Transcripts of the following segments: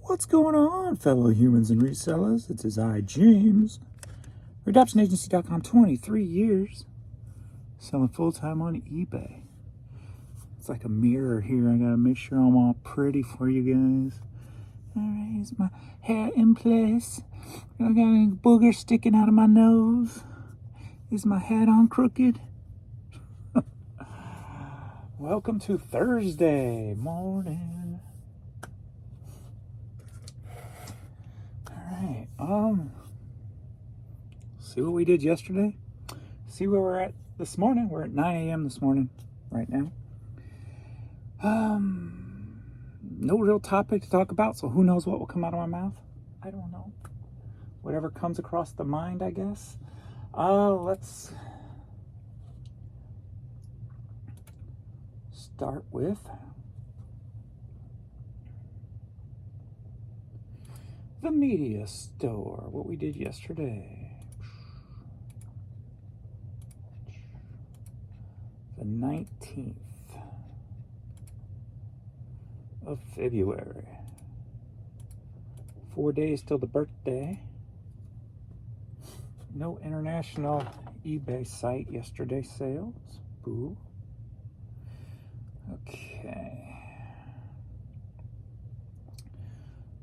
What's going on, fellow humans and resellers? It is I, James. RedemptionAgency.com, 23 years. Selling full-time on eBay. It's like a mirror here. I gotta make sure I'm all pretty for you guys. Alright, is my hair in place? I got any boogers sticking out of my nose? Is my hat on crooked? Welcome to Thursday morning. Alright, see what we did yesterday? See where we're at this morning? We're at 9 a.m. this morning, right now. No real topic to talk about, so who knows what will come out of my mouth? I don't know. Whatever comes across the mind, I guess. Let's start with the media store, what we did yesterday. The 19th of February. 4 days till the birthday. No international eBay site yesterday sales. Boo. Okay.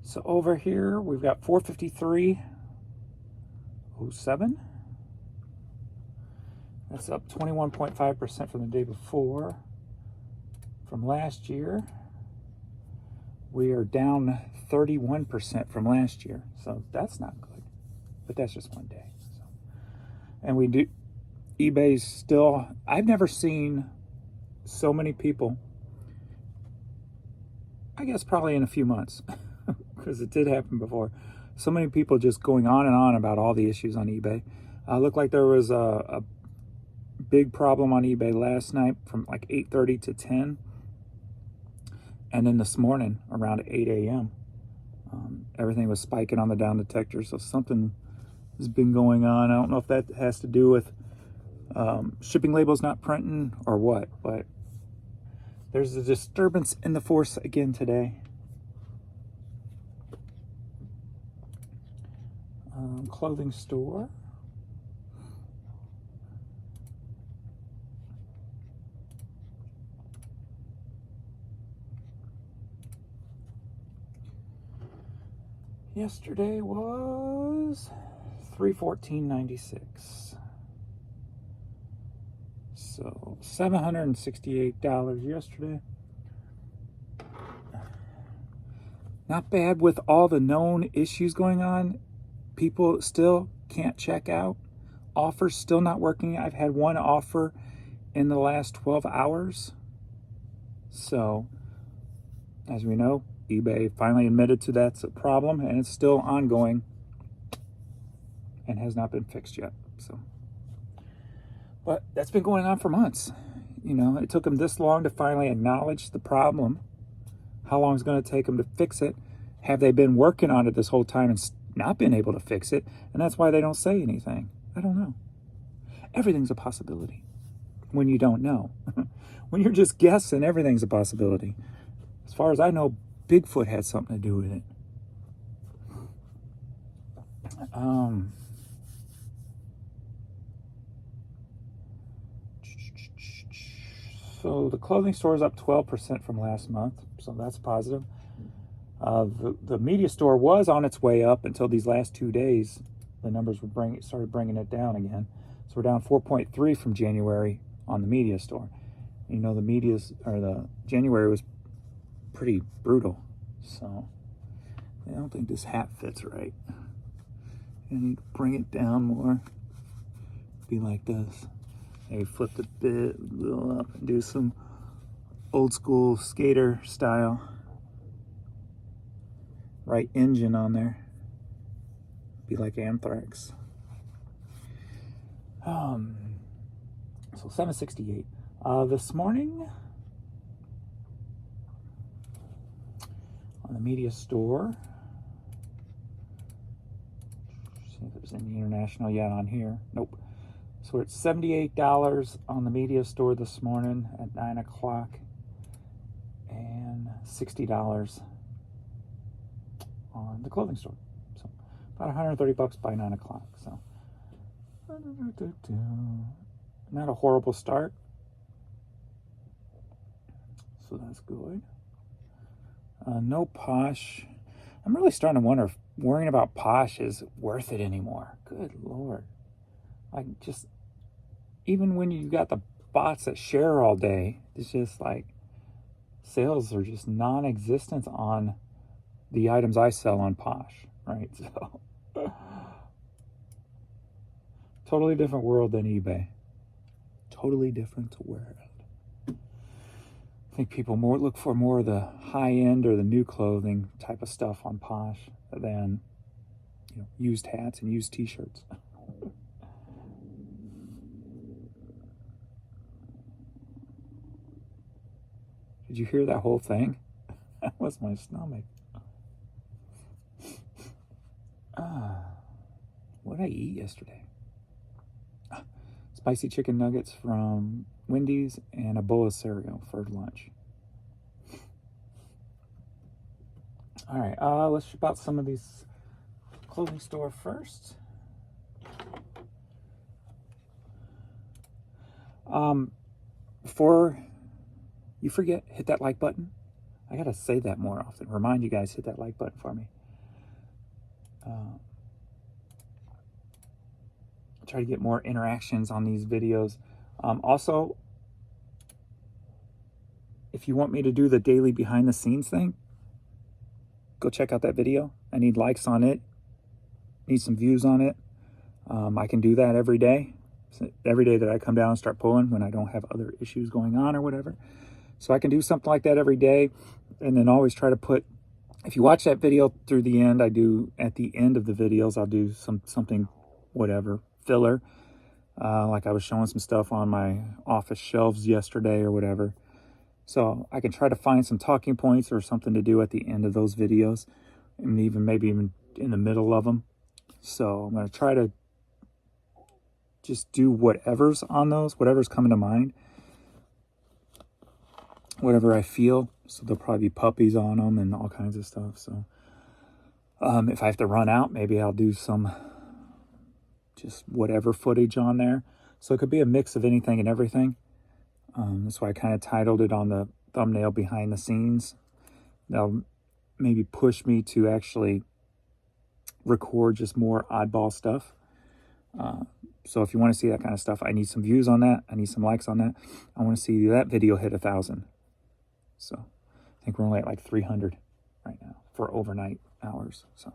So over here we've got 453.07. That's up 21.5% from the day before. From last year, we are down 31% from last year. So that's not good. But that's just one day. So. And we do, eBay's still, I've never seen so many people, I guess probably in a few months, because it did happen before. So many people just going on and on about all the issues on eBay. Looked like there was a big problem on eBay last night from like 8:30 to 10. And then this morning around 8 a.m. Everything was spiking on the down detector. So something has been going on. I don't know if that has to do with shipping labels not printing or what, but there's a disturbance in the force again today. Clothing store. Yesterday was $314.96. So $768 yesterday. Not bad with all the known issues going on. People still can't check out. Offers still not working. I've had one offer in the last 12 hours. So, as we know, eBay finally admitted to that's a problem, and it's still ongoing and has not been fixed yet. So, but that's been going on for months. You know, it took them this long to finally acknowledge the problem. How long is it going to take them to fix it? Have they been working on it this whole time and not been able to fix it? And that's why they don't say anything. I don't know. Everything's a possibility when you don't know. When you're just guessing, everything's a possibility. As far as I know, Bigfoot had something to do with it. So the clothing store is up 12% from last month, so that's positive. The media store was on its way up until these last 2 days. The numbers started bringing it down again. So we're down 4.3 from January on the media store. You know, the January was pretty brutal. So I don't think this hat fits right. I need to bring it down more. Be like this. Maybe flip the bit a little up and do some old school skater style. Right engine on there. Be like Anthrax. So 768. This morning on the media store. See if there's any international yet on here. Nope. So we're at $78 on the media store this morning at 9 o'clock. And $60 the clothing store. So about $130 by 9 o'clock. So not a horrible start. So that's good. No Posh. I'm really starting to wonder if worrying about Posh is worth it anymore. Good Lord. Like, just, even when you got the bots that share all day, it's just like, sales are just non-existent on the items I sell on Posh, right? So, totally different world than eBay. Totally different world. I think people look for more of the high-end or the new clothing type of stuff on Posh than, used hats and used t-shirts. Did you hear that whole thing? That was my stomach. What did I eat yesterday? Spicy chicken nuggets from Wendy's and a bowl of cereal for lunch. All right, let's ship out some of these clothing store first. Before you forget, hit that like button. I gotta say that more often. Remind you guys, hit that like button for me. Try to get more interactions on these videos. Also, if you want me to do the daily behind the scenes thing, go check out that video. I need likes on it, need some views on it. I can do that every day. Every day that I come down and start pulling when I don't have other issues going on or whatever. So I can do something like that every day, and then always try to put, if you watch that video through the end, I do, at the end of the videos, I'll do something, whatever, filler. Like I was showing some stuff on my office shelves yesterday or whatever. So I can try to find some talking points or something to do at the end of those videos, and maybe even in the middle of them. So I'm going to try to just do whatever's on those, whatever's coming to mind, whatever I feel. So there'll probably be puppies on them and all kinds of stuff. So if I have to run out, maybe I'll do some just whatever footage on there. So it could be a mix of anything and everything. That's why I kind of titled it on the thumbnail, behind the scenes. That'll maybe push me to actually record just more oddball stuff. So if you want to see that kind of stuff, I need some views on that. I need some likes on that. I want to see that video hit 1,000. So I think we're only at like 300 right now for overnight hours. So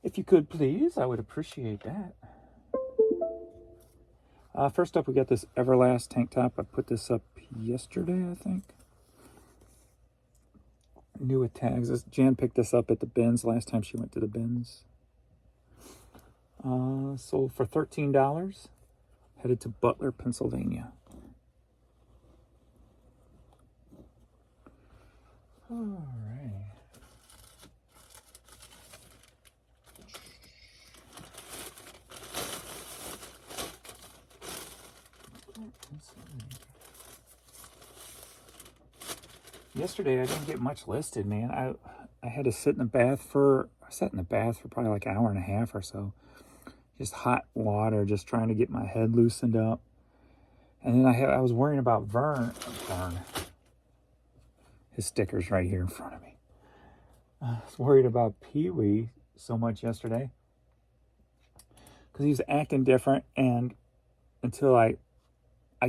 if you could please, I would appreciate that. First up, we got this Everlast tank top. I put this up yesterday, I think. New with tags. Jan picked this up at the bins last time she went to the bins. Sold for $13. Headed to Butler, Pennsylvania. All right. Yesterday I didn't get much listed, man. I had to sit in the bath for probably like an hour and a half or so. Just hot water, just trying to get my head loosened up. And then I was worrying about Vern. His sticker's right here in front of me. I was worried about Pee-wee so much yesterday because he was acting different, and until I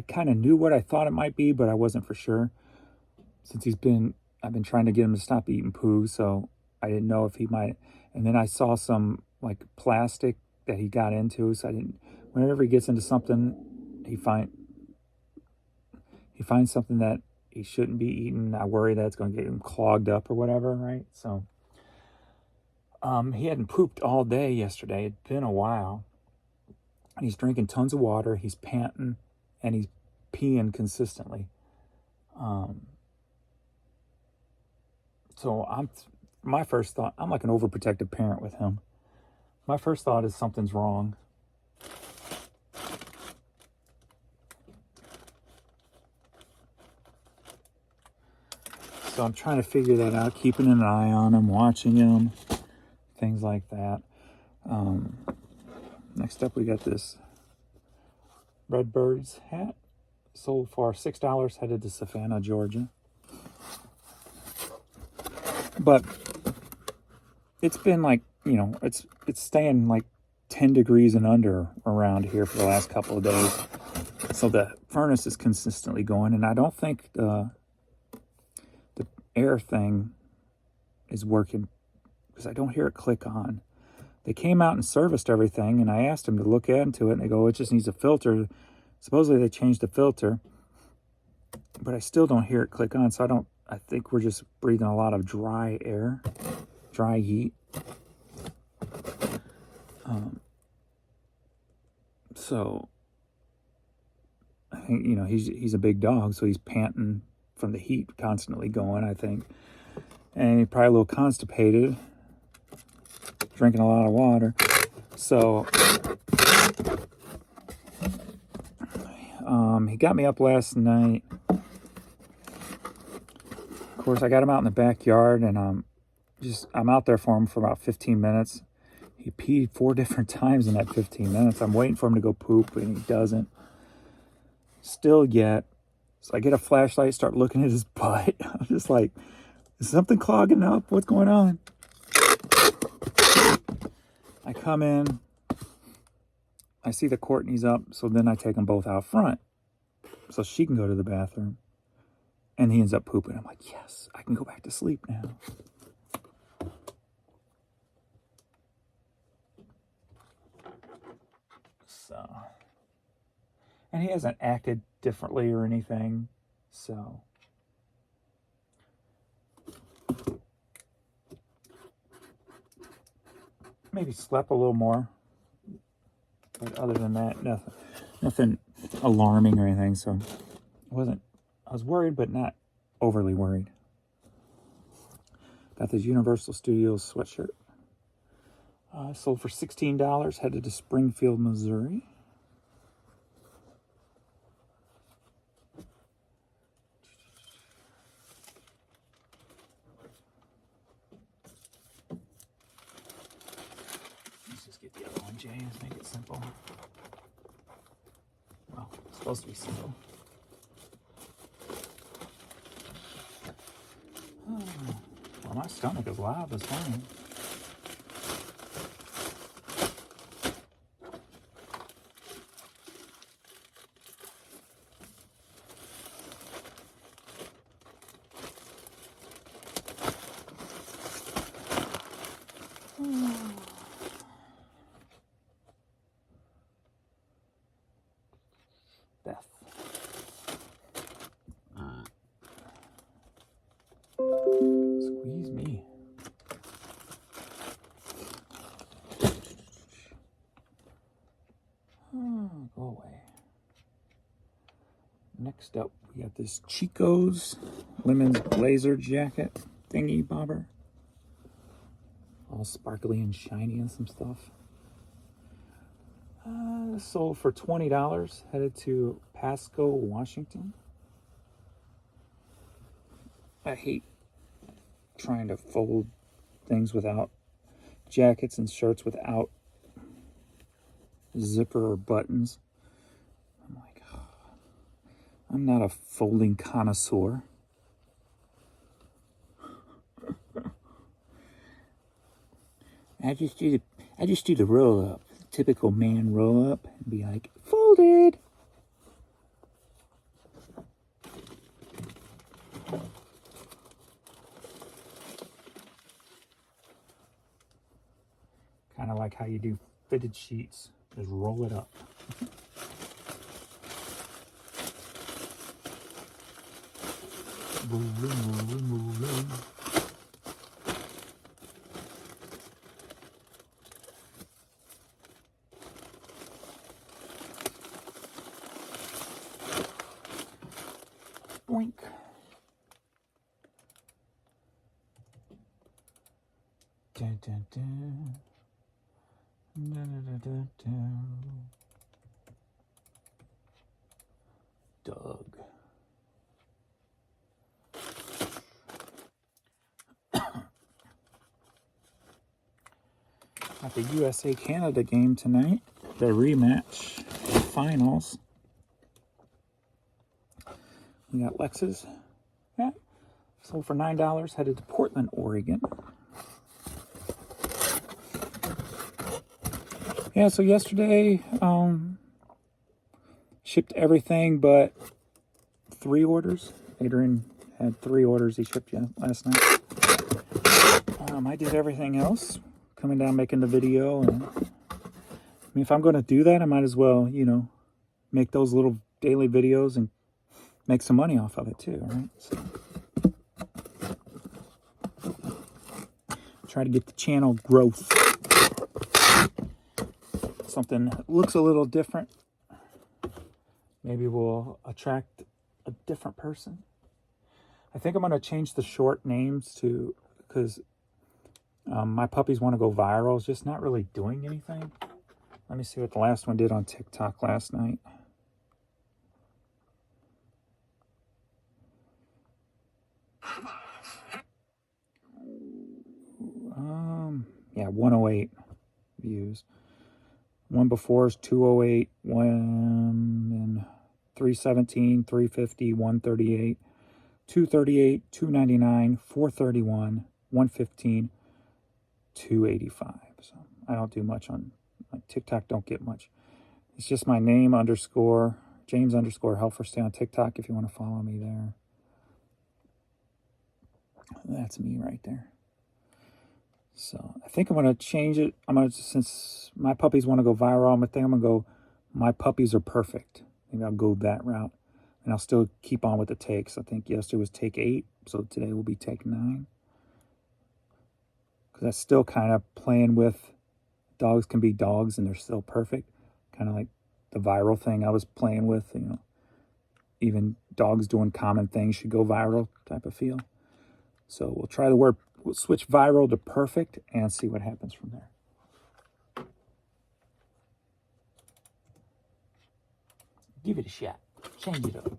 kind of knew what I thought it might be, but I wasn't for sure. Since I've been trying to get him to stop eating poo, so I didn't know if he might. And then I saw some like plastic that he got into, so whenever he gets into something, he finds something that he shouldn't be eating. I worry that it's going to get him clogged up or whatever, right? So he hadn't pooped all day yesterday. It'd been a while. And he's drinking tons of water. He's panting, and he's peeing consistently. So my first thought, I'm like an overprotective parent with him. My first thought is something's wrong. So I'm trying to figure that out, keeping an eye on him, watching him. things like that. Next up, we got this Redbirds hat, sold for $6, headed to Savannah, Georgia. But it's been like, you know, it's staying like 10 degrees and under around here for the last couple of days. So the furnace is consistently going, and I don't think the air thing is working because I don't hear it click on. They came out and serviced everything, and I asked them to look into it, and they go, it just needs a filter. Supposedly they changed the filter, but I still don't hear it click on, so I think we're just breathing a lot of dry air, dry heat. So I think, you know, he's a big dog, so he's panting from the heat constantly going, I think. And he's probably a little constipated, drinking a lot of water. So he got me up last night. Of course, I got him out in the backyard, and I'm out there for him for about 15 minutes. He peed 4 different times in that 15 minutes. I'm waiting for him to go poop, and he doesn't. Still yet. So I get a flashlight, start looking at his butt. I'm just like, is something clogging up? What's going on? I come in. I see the Courtney's up, so then I take them both out front so she can go to the bathroom. And he ends up pooping. I'm like, yes, I can go back to sleep now. So, and he hasn't acted differently or anything, so. Maybe slept a little more. But other than that, nothing alarming or anything, so I was worried, but not overly worried. Got this Universal Studios sweatshirt. Sold for $16, headed to Springfield, Missouri. Let's just get the other one, James. Make it simple. Well, it's supposed to be simple. Well, my stomach is loud this morning. Beth. Squeeze me. Go away. Next up, we got this Chico's Lemons Blazer jacket thingy bobber. All sparkly and shiny and some stuff. Sold for $20, headed to Pasco, Washington. I hate trying to fold things without jackets and shirts without zipper or buttons. I'm like, oh, I'm not a folding connoisseur. I just do the roll up, typical man roll up, and be like, folded. Kind of like how you do fitted sheets. Just roll it up. Rolling. Boink. Dun, dun, dun. Doug. Got the USA-Canada game tonight. The rematch, the finals. We got Lexus. Yeah. Sold for $9. Headed to Portland, Oregon. Yeah, so yesterday, shipped everything but 3 orders. Adrian had 3 orders he shipped last night. I did everything else. Coming down, making the video. And, I mean, if I'm going to do that, I might as well, you know, make those little daily videos and make some money off of it too, right? So, try to get the channel growth. Something that looks a little different. Maybe we'll attract a different person. I think I'm going to change the short names to, because my puppies want to go viral. It's just not really doing anything. Let me see what the last one did on TikTok last night. Yeah, 108 views. One before is 208, one and 317, 350, 138, 238, 299, 431, 115, 285. So I don't do much on TikTok. Don't get much. It's just my name underscore James underscore Helferstay on TikTok if you want to follow me there. That's me right there. So I think I'm going to change it. Since my puppies want to go viral, I'm going to go, my puppies are perfect. Maybe I'll go that route. And I'll still keep on with the takes. I think yesterday was take 8. So today will be take 9. Because that's still kind of playing with dogs can be dogs and they're still perfect. Kind of like the viral thing I was playing with, you know. Even dogs doing common things should go viral type of feel. So we'll try the word. We'll switch viral to perfect and see what happens from there. Give it a shot. Change it up.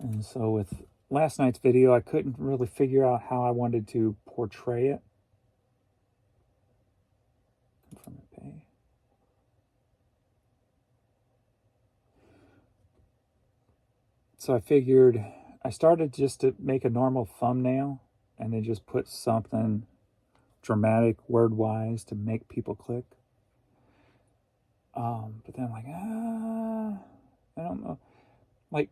And so with last night's video, I couldn't really figure out how I wanted to portray it. Confirm and pay. So I figured, I started just to make a normal thumbnail and then just put something dramatic word-wise to make people click. But then I'm like, I don't know. Like,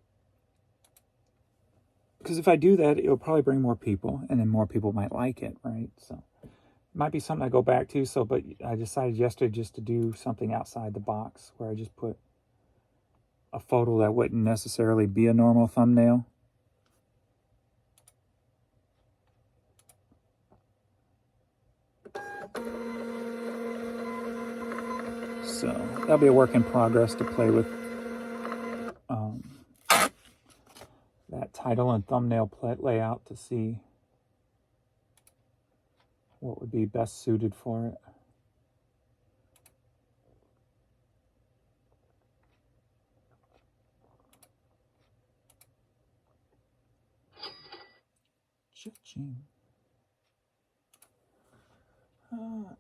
because if I do that, it'll probably bring more people and then more people might like it, right? So it might be something I go back to. So, but I decided yesterday just to do something outside the box where I just put a photo that wouldn't necessarily be a normal thumbnail. So that'll be a work in progress to play with that title and thumbnail layout to see what would be best suited for it. Cha-ching.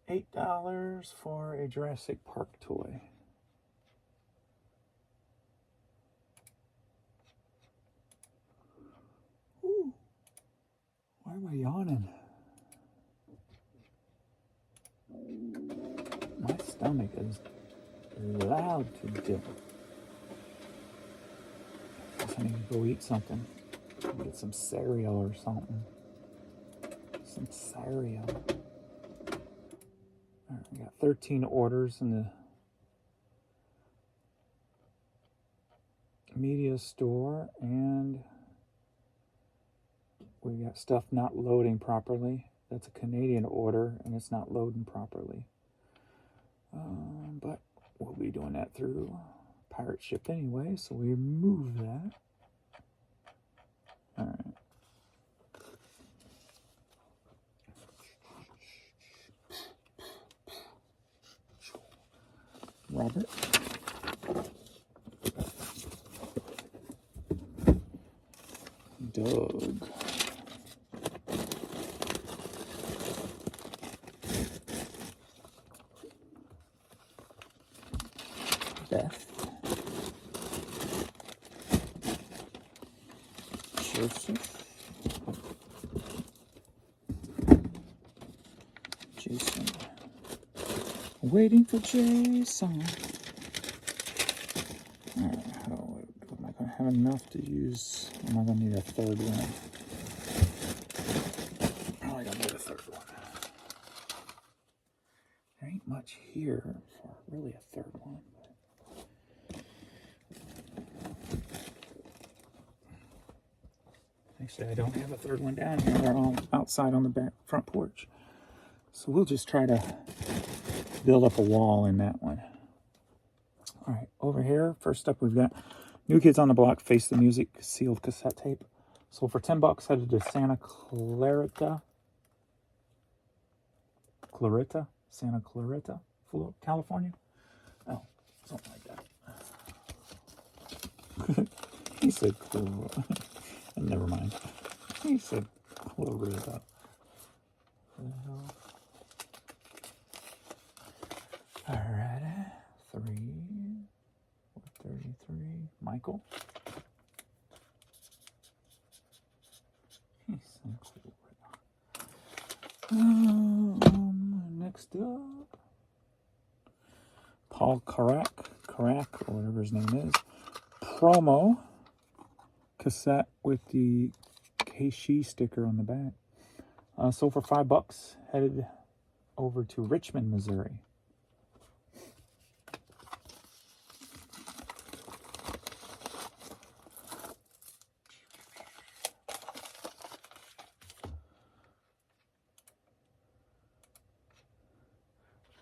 $8 for a Jurassic Park toy. Ooh. Why am I yawning? My stomach is loud today. I need to go eat something. Get some cereal or something. Some cereal. All right, we got 13 orders in the media store, and we got stuff not loading properly. That's a Canadian order, and it's not loading properly. But we'll be doing that through Pirate Ship anyway, so we remove that. All right. Robert. Doug. Beth. Joseph. Jason. Waiting for Jason. Alright, am I going to have enough to use? Am I going to need a third one? Probably don't need a third one. There ain't much here for really a third one. Actually, I don't have a third one down here. They're all outside on the back front porch. So we'll just try to build up a wall in that one. All right, over here, first up, we've got New Kids on the Block, Face the Music, sealed cassette tape. Sold for $10, headed to Santa Clarita, California. Oh, something like that. He said Clarita. Never mind. He said Clarita. Alright, 333. Michael. He said Clarita. Next up, Paul Carrack, or whatever his name is. Promo cassette with the Keishi sticker on the back. Sold for $5. Headed over to Richmond, Missouri.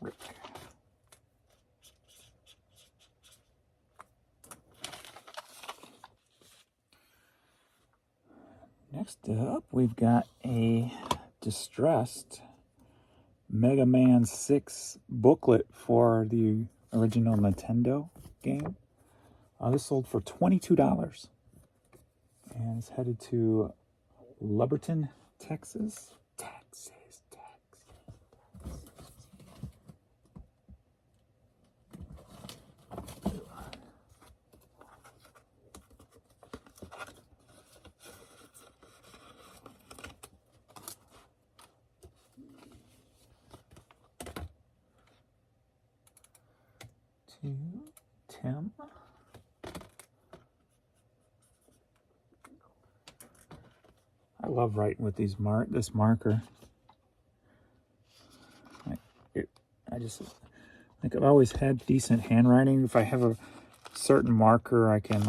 Rick. Next up, we've got a distressed Mega Man 6 booklet for the original Nintendo game. This sold for $22. And it's headed to Lubberton, Texas. Texas. 2, Tim. I love writing with these this marker. I just think I've always had decent handwriting. If I have a certain marker, I can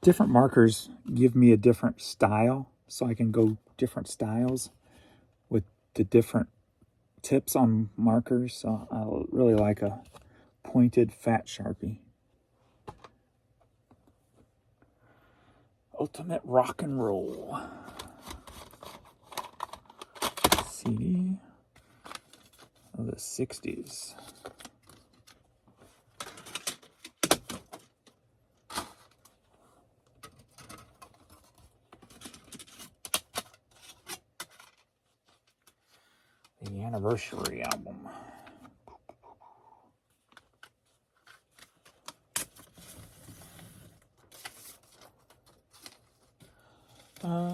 different markers give me a different style, so I can go different styles with the different tips on markers. So I really like a pointed fat Sharpie. Ultimate Rock and Roll CD of the 60s. The anniversary album.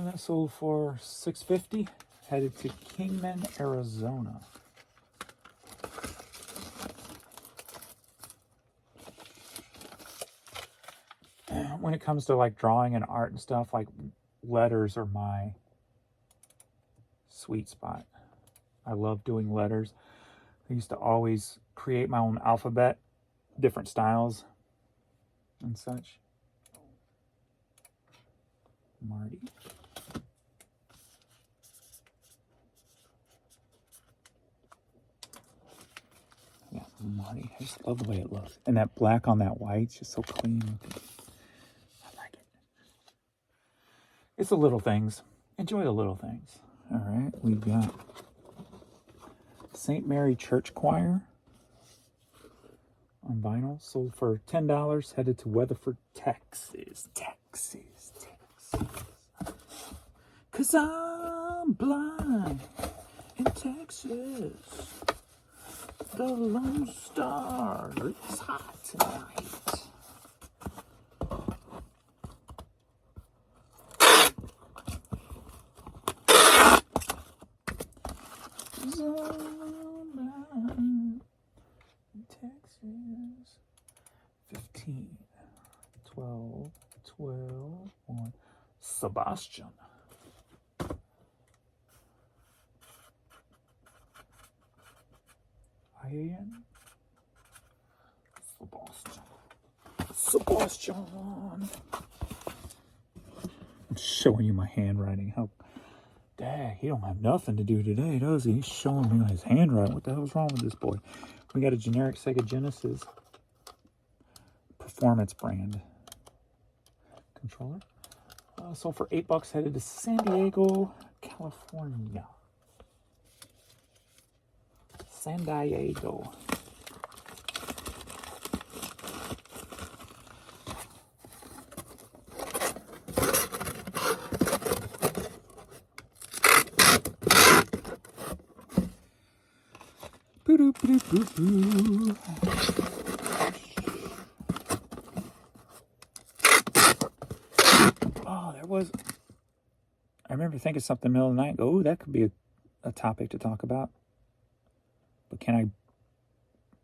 That sold for $6.50. Headed to Kingman, Arizona. When it comes to like drawing and art and stuff, like letters are my sweet spot. I love doing letters. I used to always create my own alphabet, different styles and such. Marty. Yeah, Marty. I just love the way it looks. And that black on that white, it's just so clean. I like it. It's the little things. Enjoy the little things. All right, we've got St. Mary Church Choir on vinyl. Sold for $10. Headed to Weatherford, Texas. Texas. 'Cause I'm blind in Texas. The Lone Star is hot tonight. Texas. 15, 12, 1. Sebastian. Ian. Sebastian. I'm showing you my handwriting. How, dang, he don't have nothing to do today, does he? He's showing me his handwriting. What the hell's wrong with this boy? We got a generic Sega Genesis performance brand controller. Sold for $8, headed to San Diego, California. San Diego. Boo-doo-boo-doo-boo-boo. Oh, there was... I remember thinking something in the middle of the night. Oh, that could be a topic to talk about. But can I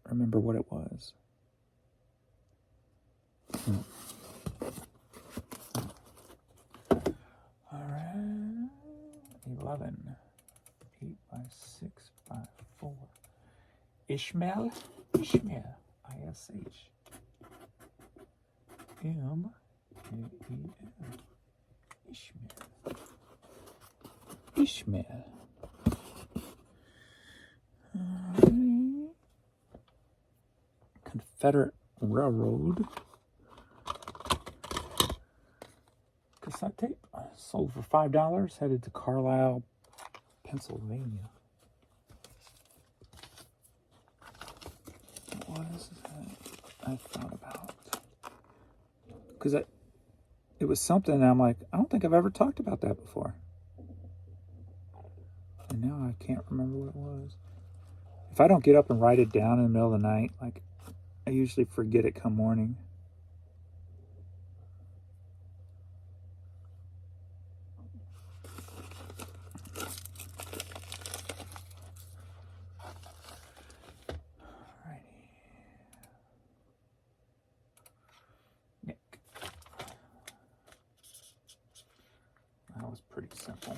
remember what it was? All right. 11. 8 by 6 by 4. Ishmael. I-S-H. M-A-E-L. Ishmael. Confederate Railroad. Cassette tape. Sold for $5. Headed to Carlisle, Pennsylvania. What is that I thought about? Because it was something I'm like, I don't think I've ever talked about that before. And now I can't remember what it was. If I don't get up and write it down in the middle of the night, like, I usually forget it come morning. Alrighty. Nick. That was pretty simple.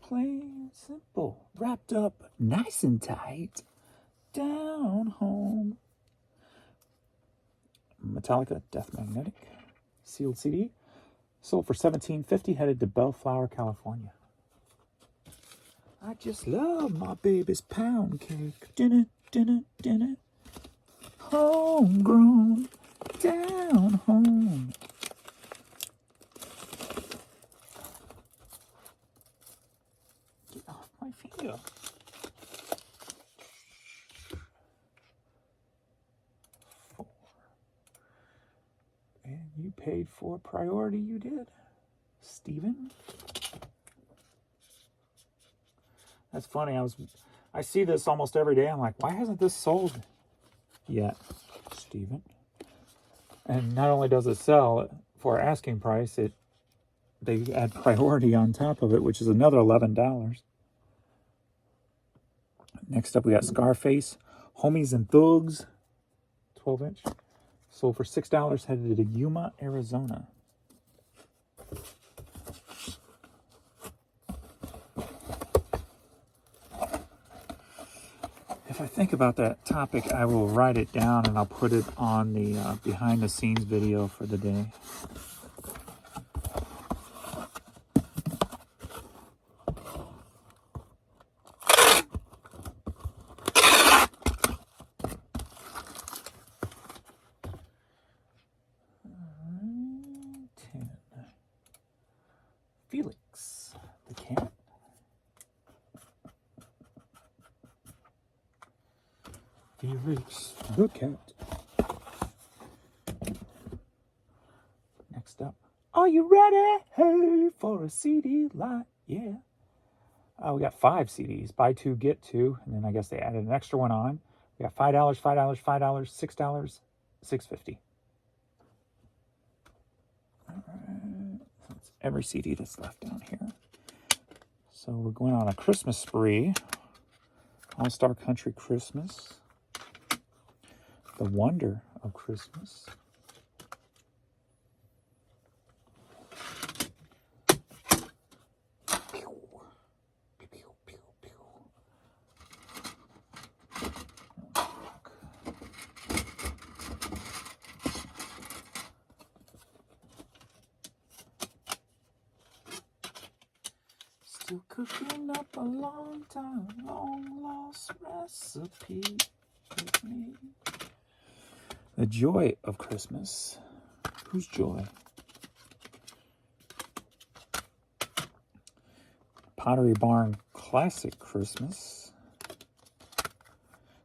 Plain simple. Wrapped up nice and tight. Down home. Metallica Death Magnetic. Sealed CD. Sold for $17.50. Headed to Bellflower, California. I just love my baby's pound cake. Dinner. Homegrown. Down home. Get off my finger. And you paid for priority, you did, Steven. That's funny. I see this almost every day. I'm like, why hasn't this sold yet, Steven? And not only does it sell for asking price, they add priority on top of it, which is another $11. Next up, we got Scarface, Homies and Thugs, 12-inch. Sold for $6, headed to Yuma, Arizona. If I think about that topic, I will write it down and I'll put it on the behind the scenes video for the day. Felix the cat. Felix the cat. Are you ready? Hey, for a CD lot? Yeah. We got 5 CDs. Buy 2, get 2. And then I guess they added an extra one on. We got $5, $5, $5, $6, $6.50. All right. That's every CD that's left down here. So we're going on a Christmas spree. All-Star Country Christmas. The Wonder of Christmas. Still cooking up a long time, long lost recipe with me. The Joy of Christmas. Whose joy? Pottery Barn Classic Christmas.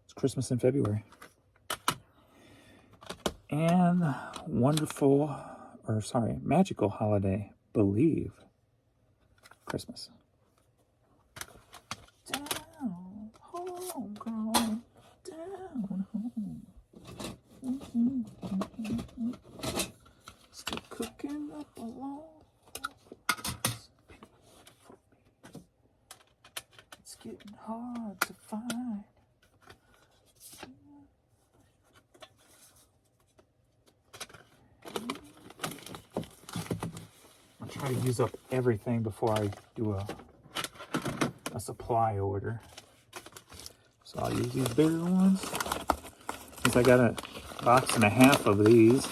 It's Christmas in February. And Magical Holiday, Believe Christmas. Down home, girl, down home. Still cooking up a long. It's getting hard to find. I'll try to use up everything before I do a supply order. So I'll use these bigger ones. Since I got a box and a half of these.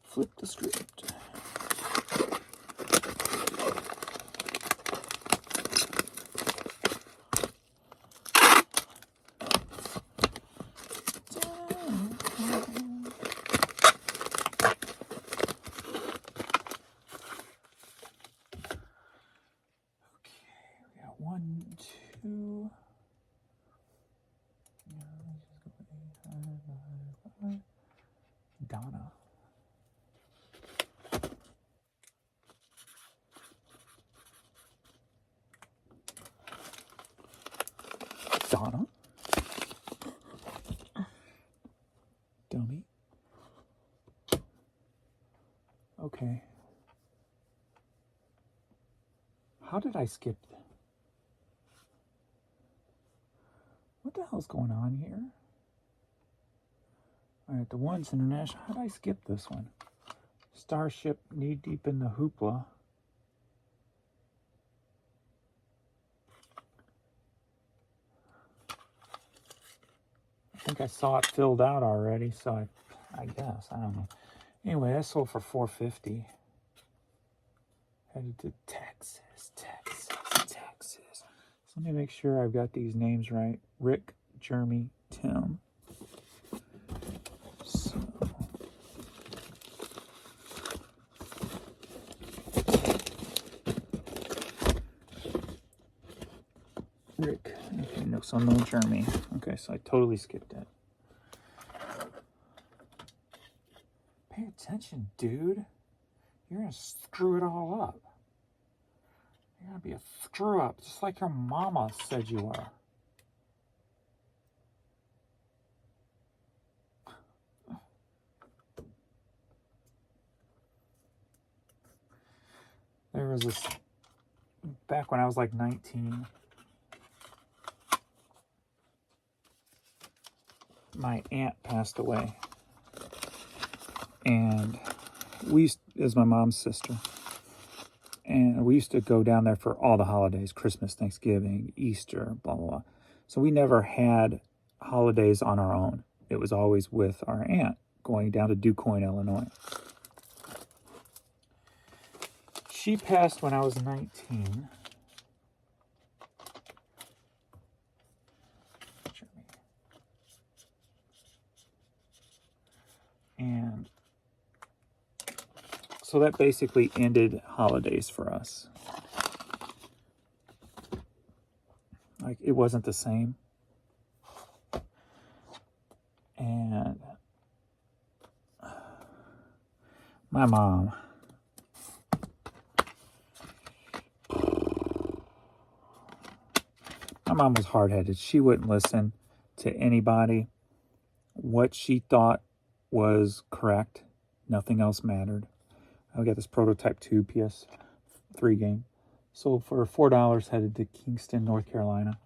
Flip the script. Donna. Donna. Dummy. Okay. How did I skip that? What the hell's going on here? Alright, the One's International. How did I skip this one? Starship Knee Deep in the Hoopla. I think I saw it filled out already, so I guess. I don't know. Anyway, I sold for $4.50. Headed to Texas. So let me make sure I've got these names right. Rick, Jeremy, Tim. So. Rick. Okay, no, so no Jeremy. Okay, so I totally skipped it. Pay attention, dude. You're gonna screw it all up. You're gonna be a screw up, just like your mama said you were. There was this, back when I was like 19, my aunt passed away. And is my mom's sister. And we used to go down there for all the holidays, Christmas, Thanksgiving, Easter, blah, blah, blah. So we never had holidays on our own. It was always with our aunt going down to DuQuoin, Illinois. She passed when I was 19. So that basically ended holidays for us. Like, it wasn't the same. And my mom, was hard-headed. She wouldn't listen to anybody. What she thought was correct, nothing else mattered. I got this Prototype 2 PS3 game. Sold for $4, headed to Kingston, North Carolina.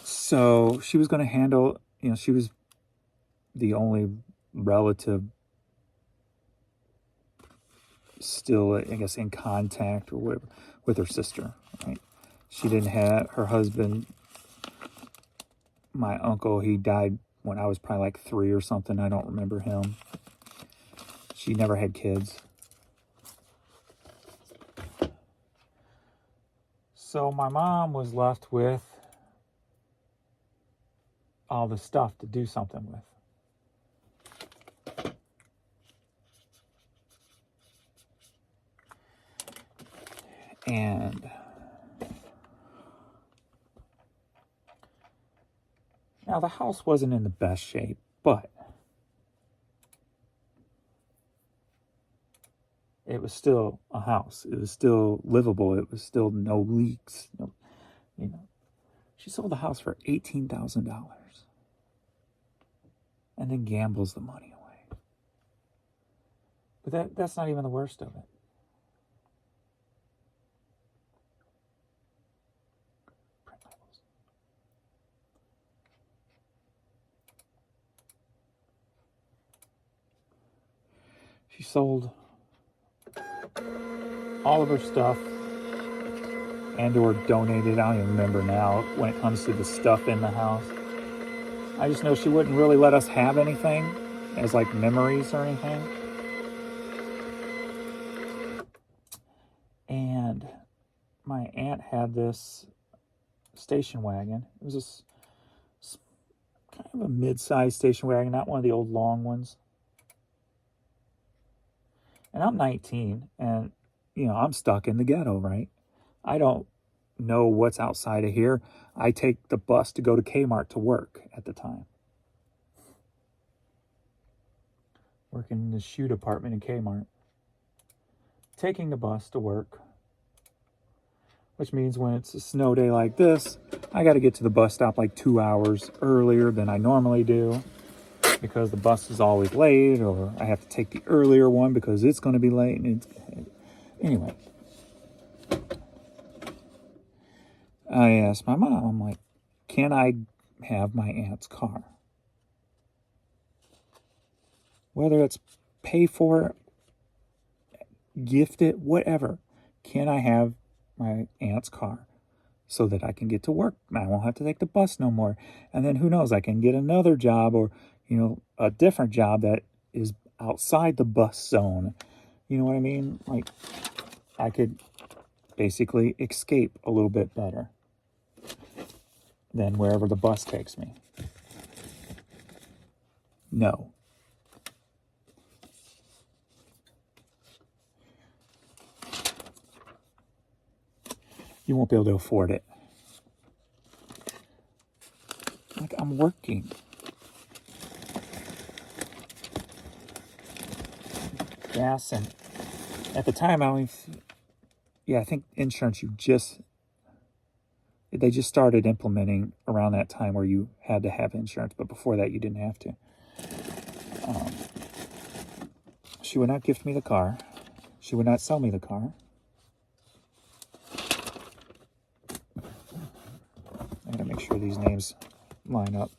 So she was going to handle, she was the only relative still, I guess, in contact or whatever with her sister, right? She didn't have her husband. My uncle, he died when I was probably like 3 or something. I don't remember him. She never had kids. So my mom was left with all the stuff to do something with. And now the house wasn't in the best shape, but it was still a house. It was still livable. It was still no leaks. No, She sold the house for $18,000 and then gambles the money away. But that's not even the worst of it. She sold all of her stuff and or donated. I don't even remember now when it comes to the stuff in the house. I just know she wouldn't really let us have anything as like memories or anything. And my aunt had this station wagon. It was this kind of a mid-sized station wagon, not one of the old long ones. And I'm 19, and, I'm stuck in the ghetto, right? I don't know what's outside of here. I take the bus to go to Kmart to work at the time. Working in the shoe department in Kmart. Taking the bus to work. Which means when it's a snow day like this, I got to get to the bus stop like 2 hours earlier than I normally do. Because the bus is always late, or I have to take the earlier one because it's going to be late. Anyway, I asked my mom, I'm like, can I have my aunt's car? Whether it's pay for it, gift it, whatever. Can I have my aunt's car so that I can get to work? I won't have to take the bus no more. And then who knows, I can get another job or a different job that is outside the bus zone. You know what I mean? Like, I could basically escape a little bit better than wherever the bus takes me. No. You won't be able to afford it. Like, I'm working. Gas, and at the time I think insurance they just started implementing around that time where you had to have insurance, but before that you didn't have to. She would not gift me the car. She would not sell me the car. I gotta make sure these names line up.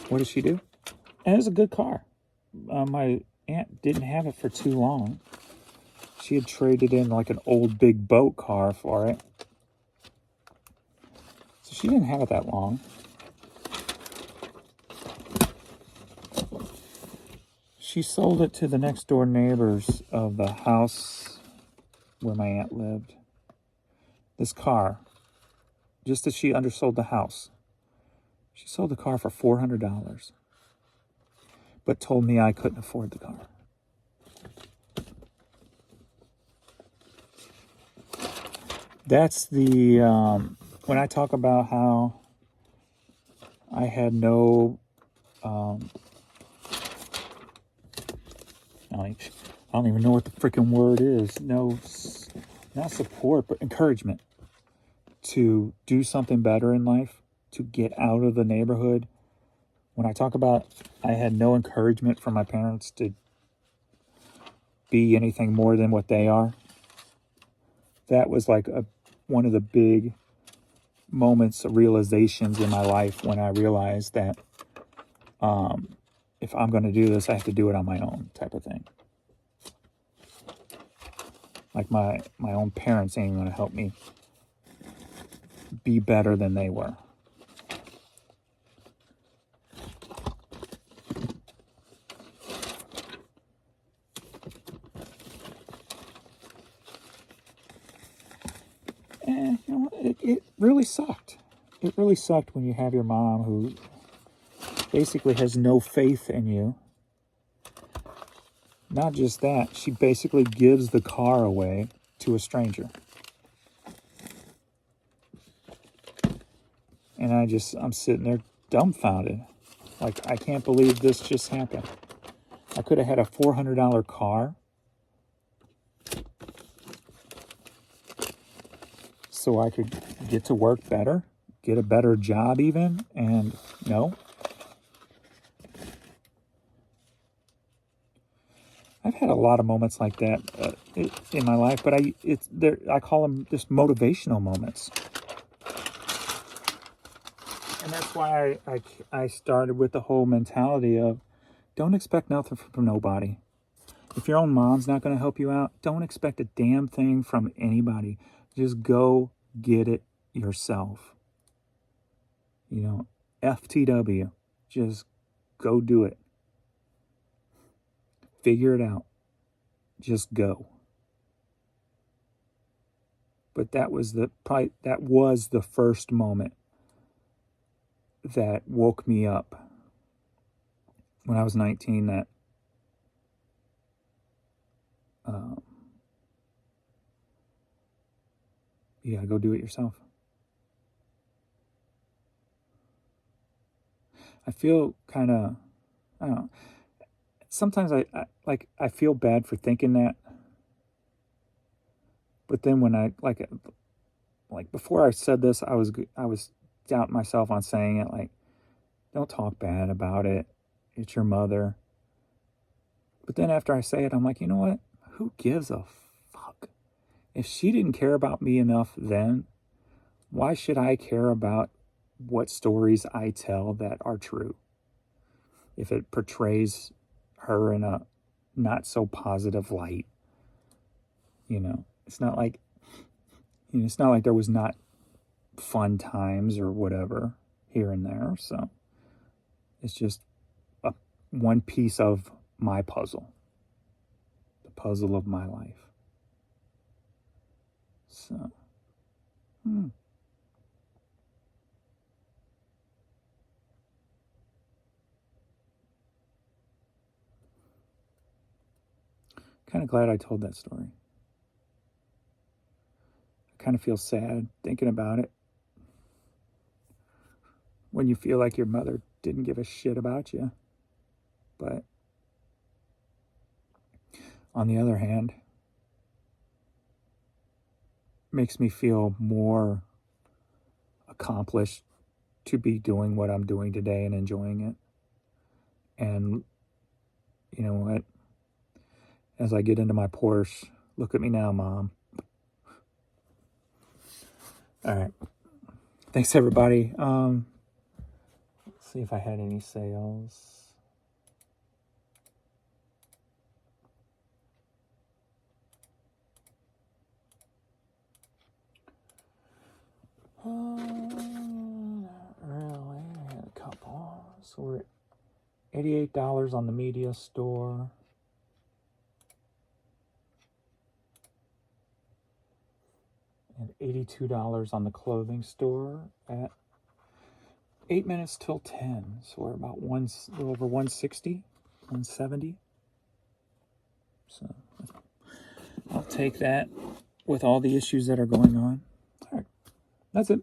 What did she do? And it was a good car. My aunt didn't have it for too long. She had traded in like an old big boat car for it. So she didn't have it that long. She sold it to the next door neighbors of the house where my aunt lived. this car, just as she undersold the house. She sold the car for $400, but told me I couldn't afford the car. That's the, when I talk about how I had no, I don't even know what the freaking word is. No, not support, but encouragement to do something better in life, to get out of the neighborhood. When I talk about I had no encouragement from my parents to be anything more than what they are, that was like one of the big moments of realizations in my life when I realized that if I'm going to do this, I have to do it on my own, type of thing. Like my own parents ain't going to help me be better than they were. And you know, it really sucked. It really sucked when you have your mom who basically has no faith in you. Not just that, she basically gives the car away to a stranger. And I'm sitting there dumbfounded. Like, I can't believe this just happened. I could have had a $400 car. So I could get to work better, get a better job even, and no. I've had a lot of moments like that in my life, but I call them just motivational moments. And that's why I started with the whole mentality of don't expect nothing from nobody. If your own mom's not going to help you out, don't expect a damn thing from anybody. Just go get it yourself. You know, FTW. Just go do it. Figure it out. Just go. But that was the first moment that woke me up when I was 19 that you gotta go do it yourself. I feel kind of, I don't know, sometimes I feel bad for thinking that, but then when I, like before I said this, I was doubting myself on saying it, like, don't talk bad about it, it's your mother. But then after I say it, I'm like, you know what, who gives a fuck? If she didn't care about me enough then, why should I care about what stories I tell that are true? If it portrays her in a not so positive light, you know, it's not like there was not fun times or whatever here and there. So it's just one piece of my puzzle, the puzzle of my life. So, kind of glad I told that story. I kind of feel sad thinking about it. When you feel like your mother didn't give a shit about you. But on the other hand, makes me feel more accomplished to be doing what I'm doing today and enjoying it. And you know what? As I get into my Porsche, look at me now, Mom. All right. Thanks, everybody. Let's see if I had any sales. Not really. I had a couple. So we're at $88 on the media store. And $22 on the clothing store at 8 minutes till 10. So we're about a little over 160, 170. So I'll take that with all the issues that are going on. All right, that's it.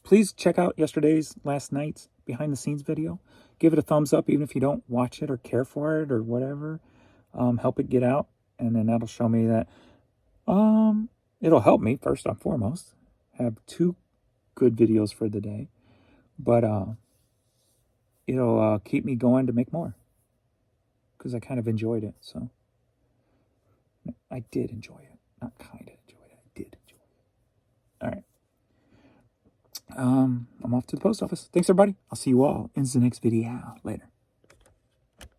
Please check out last night's behind the scenes video. Give it a thumbs up, even if you don't watch it or care for it or whatever. Help it get out, and then that'll show me that it'll help me first and foremost have 2 good videos for the day, but it'll keep me going to make more because I kind of enjoyed it. So I did enjoy it, not kind of enjoyed it. I did enjoy it. All right. I'm off to the post office. Thanks, everybody. I'll see you all in the next video. Later.